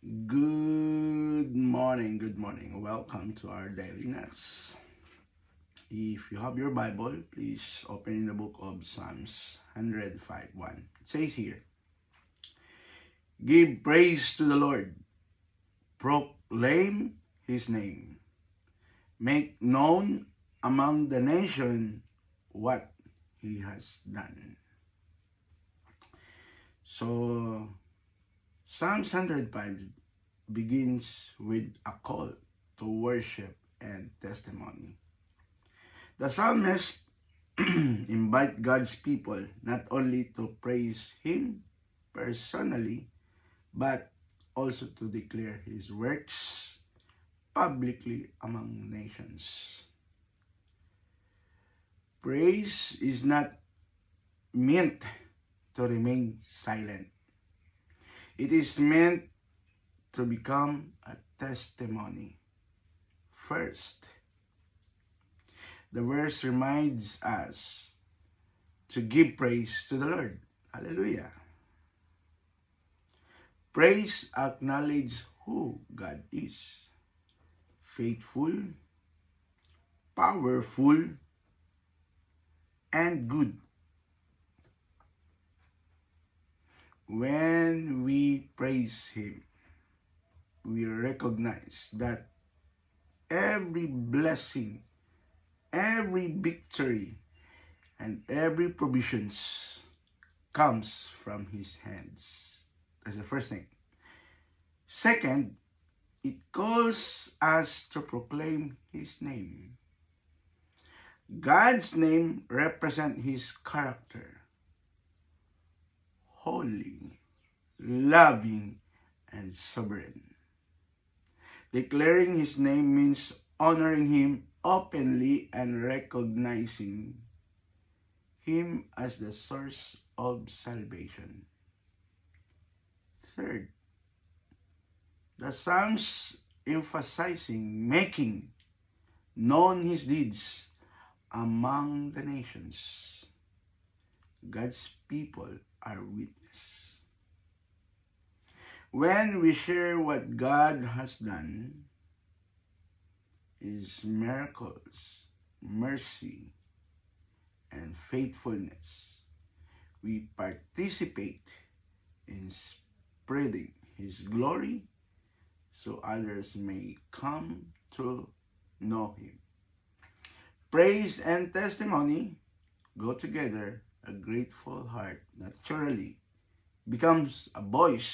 Good morning. Welcome to our daily nuts. If you have your Bible, please open in the book of Psalms 105:1. It says here, give praise to the Lord, proclaim his name, make known among the nation what he has done. So, Psalms 105 begins with a call to worship and testimony. The psalmist invite God's people not only to praise him personally, but also to declare his works publicly among nations. Praise is not meant to remain silent. It is meant to become a testimony. First, the verse reminds us to give praise to the Lord. Hallelujah. Praise acknowledges who God is. Faithful, powerful, and good. When we praise him, we recognize that every blessing, every victory, and every provisions comes from his hands. That's the first thing. Second, it calls us to proclaim his name. God's name represents his character. Holy, loving, and sovereign. Declaring his name means honoring him openly and recognizing him as the source of salvation. Third, the Psalms emphasizing making known his deeds among the nations. God's people are witness. When we share what God has done, his miracles, mercy, and faithfulness, we participate in spreading his glory so others may come to know him. Praise and testimony go together. A grateful heart naturally becomes a voice